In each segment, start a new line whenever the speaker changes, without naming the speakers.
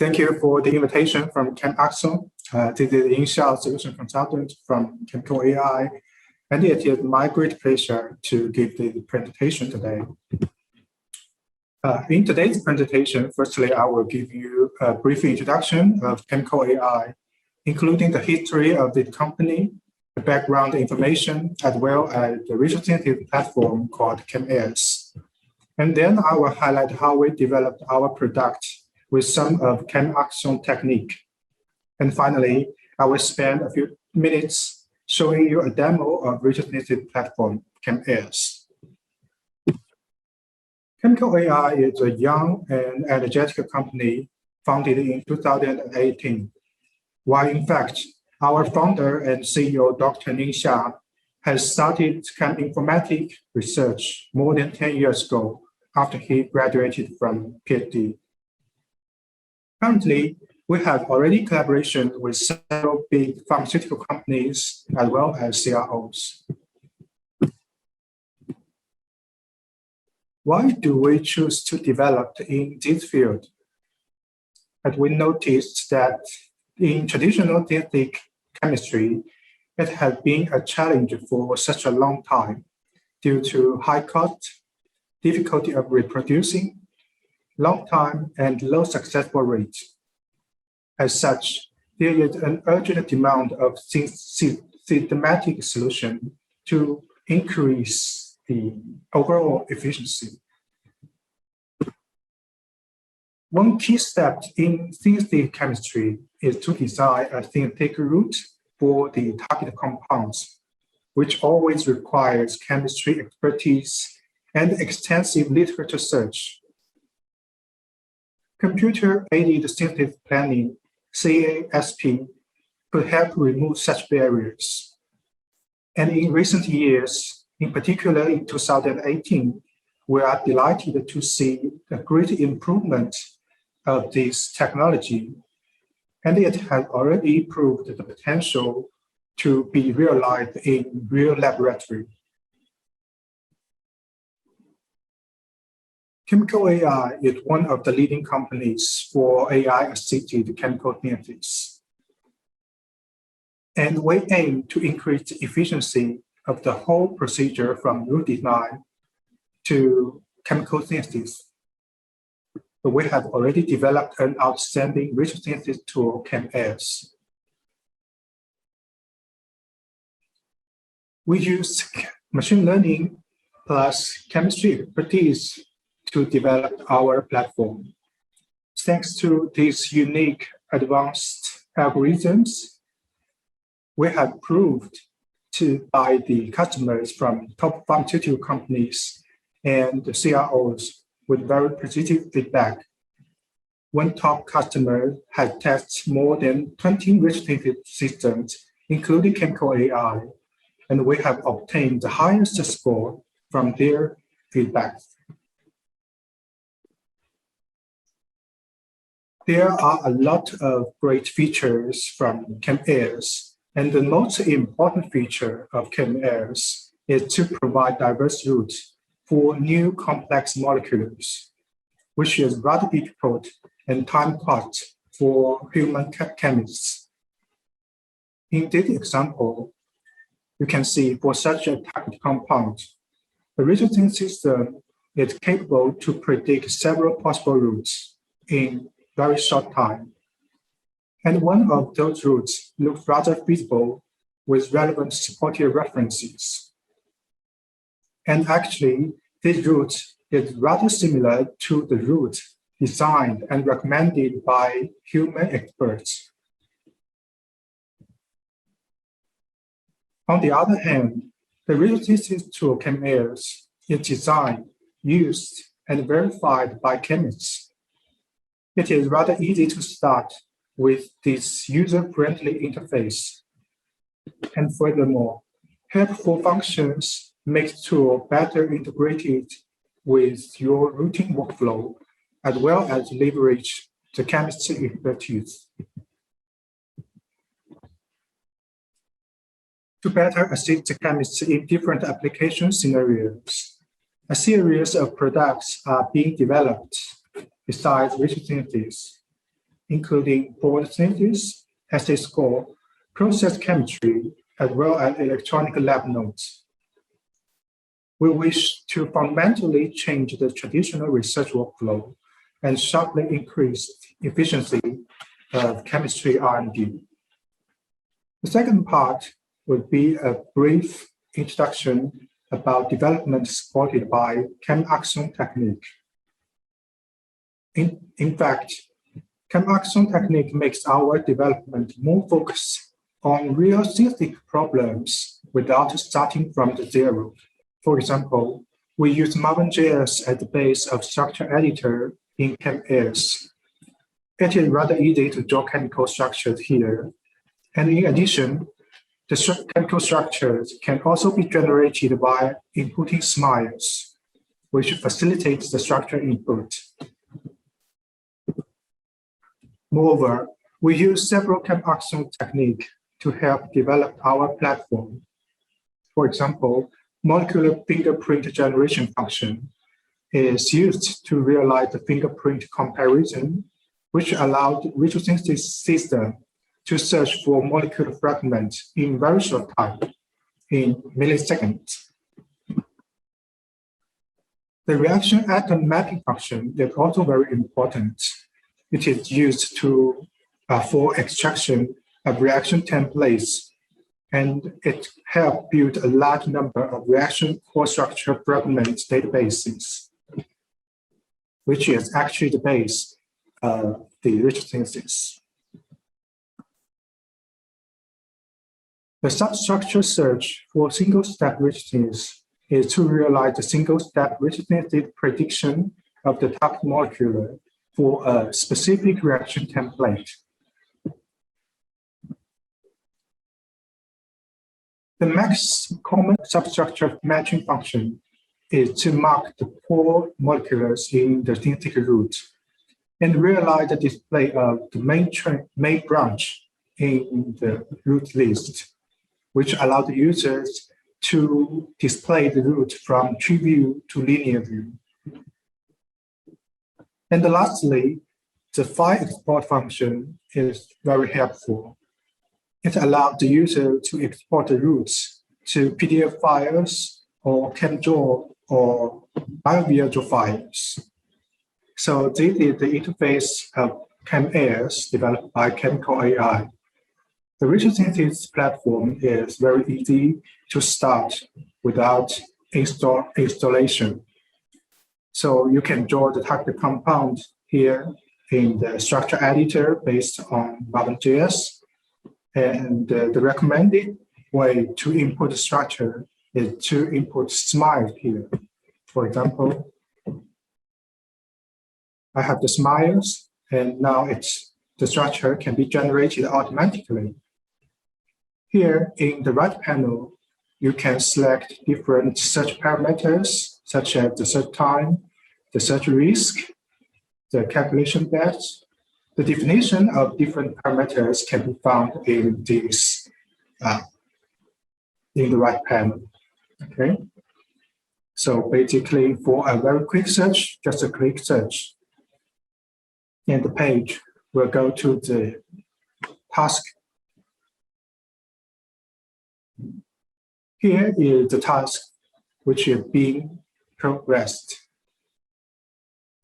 Thank you for the invitation from ChemAxon. This is the initial solution consultant from Chemical.AI, and it is my great pleasure to give the presentation today. In today's presentation, firstly, I will give you a brief introduction of Chemical.AI, including the history of the company, the background information, as well as the retrosynthesis platform called ChemAxon. And then I will highlight how we developed our product with some of ChemAxon technique. And finally, I will spend a few minutes showing you a demo of retrosynthesis platform, ChemAxon. Chemical.AI is a young and energetic company founded in 2018, while in fact, our founder and CEO, Dr. Ning Xia, has started cheminformatics research more than 10 years ago after he graduated from PhD. Currently, we have already collaboration with several big pharmaceutical companies as well as CROs. Why do we choose to develop in this field? As we noticed that in traditional synthetic chemistry, it has been a challenge for such a long time due to high cost, difficulty of reproducing, long time, and low successful rate. As such, there is an urgent demand of systematic solution to increase the overall efficiency. One key step in synthetic chemistry is to design a synthetic route for the target compounds, which always requires chemistry expertise and extensive literature search. Computer-aided synthesis planning, CASP, could help remove such barriers. And in recent years, in particular in 2018, we are delighted to see a great improvement of this technology, and it has already proved the potential to be realized in real laboratory. Chemical.AI is one of the leading companies for AI-assisted chemical synthesis. And we aim to increase the efficiency of the whole procedure from route design to chemical synthesis. So we have already developed an outstanding retrosynthesis tool, ChemAxon. We use machine learning plus chemistry expertise to develop our platform. Thanks to these unique advanced algorithms, we have proved by the customers from top pharmaceutical companies and the CROs with very positive feedback. One top customer has tested more than 20 retrosynthesis systems, including Chemical.AI, and we have obtained the highest score from their feedback. There are a lot of great features from ChemAxon, and the most important feature of ChemAxon is to provide diverse routes for new complex molecules, which is rather difficult and time cost for human chemists. In this example, you can see for such a target compound, the retrosynthesis system is capable to predict several possible routes in very short time. And one of those routes looks rather feasible with relevant supportive references. And actually, this route is rather similar to the route designed and recommended by human experts. On the other hand, the retrosynthesis tool ChemAxon is designed, used, and verified by chemists. It is rather easy to start with this user-friendly interface. And furthermore, helpful functions make the tool better integrated with your routine workflow, as well as leverage the chemistry expertise. To better assist the chemists in different application scenarios, a series of products are being developed besides retrosynthesis. including photosynthesis, assay score, process chemistry, as well as electronic lab notes. We wish to fundamentally change the traditional research workflow and sharply increase efficiency of chemistry R&D. The second part would be a brief introduction about development supported by ChemAxon technique. In fact, ChemAxon technique makes our development more focused on real synthetic problems without starting from the zero. For example, we use Maven.js as the base of structure editor in ChemAxon. It is rather easy to draw chemical structures here. And in addition, the chemical structures can also be generated by inputting smiles, which facilitates the structure input. Moreover, we use several ChemAxon techniques to help develop our platform. For example, molecular fingerprint generation function is used to realize the fingerprint comparison, which allowed retrosynthesis system to search for molecular fragments in very short time, in milliseconds. The reaction atom mapping function is also very important. It is used for extraction of reaction templates, and it helps build a large number of reaction core structure fragment databases, which is actually the base of the retrosynthesis. The substructure search for single-step retrosynthesis is to realize the single-step retrosynthesis prediction of the target molecule for a specific reaction template. The max common substructure matching function is to mark the core molecules in the synthetic route and realize the display of the main branch in the route list, which allows the users to display the route from tree view to linear view. And lastly, the file export function is very helpful. It allows the user to export the routes to PDF files or ChemDraw or BioViager files. So this is the interface of ChemAxon developed by Chemical.AI. The retrosynthesis platform is very easy to start without installation. So you can draw the target compound here in the structure editor based on Maven.js. And the recommended way to input the structure is to input smile here. For example, I have the smiles, and now the structure can be generated automatically. Here in the right panel, you can select different search parameters, such as the search time, the search risk, the calculation depth. The definition of different parameters can be found in this, in the right panel. Okay. So basically, for a very quick search, just a quick search, and the page will go to the task. Here is the task which is being progressed.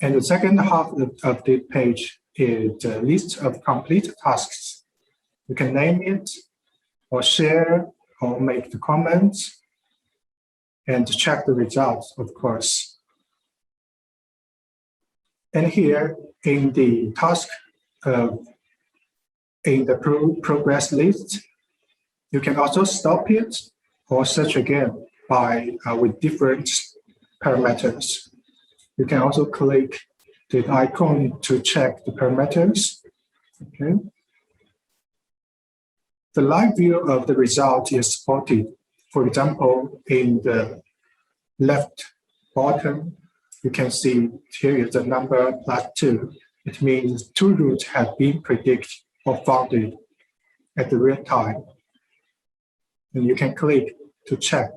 And the second half of the page is the list of complete tasks. You can name it, or share, or make the comments, and check the results, of course. And here in the task, in the progress list, you can also stop it or search again by with different parameters. You can also click the icon to check the parameters. Okay. The live view of the result is supported. For example, in the left bottom, you can see here is the number +2. It means 2 routes have been predicted or founded at the real time. And you can click to check.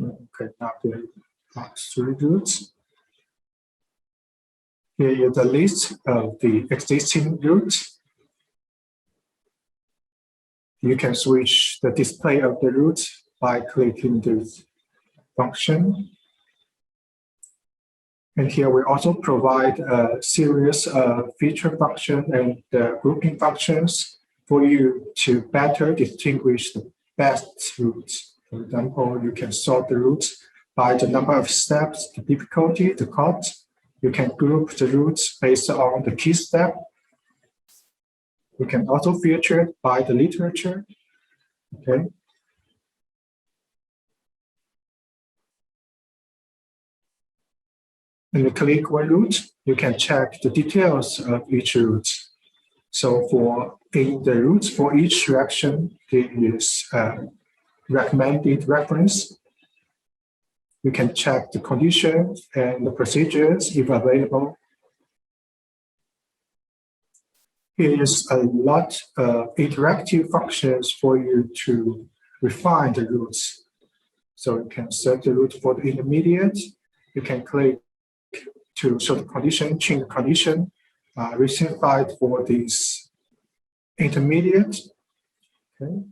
Okay, now there are 3 routes. Here is the list of the existing routes. You can switch the display of the route by clicking this function. And here we also provide a series of feature functions and grouping functions for you to better distinguish the best routes. For example, you can sort the routes by the number of steps, the difficulty, the cost. You can group the routes based on the key step. You can also filter it by the literature. Okay. When you click one route, you can check the details of each route. So in the routes for each direction, there is recommended reference. You can check the conditions and the procedures if available. Here is a lot of interactive functions for you to refine the routes. So you can set the route for the intermediate. You can click to show the condition, change the condition, resynthesize for this intermediate. Okay.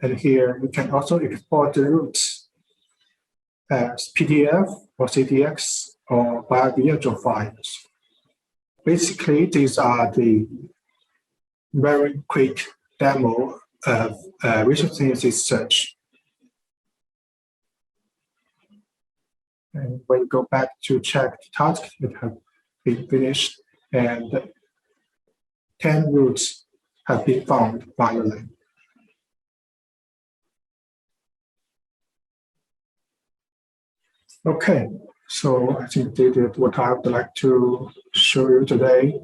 And here you can also export the routes as PDF or CDX or by visual files. Basically, these are the very quick demo of retrosynthesis search. And when you go back to check the tasks that have been finished, and 10 routes have been found finally. Okay, so I think this is what I would like to show you today.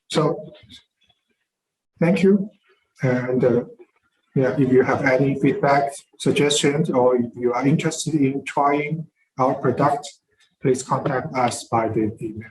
So thank you. And if you have any feedback, suggestions, or if you are interested in trying our product, please contact us by the email.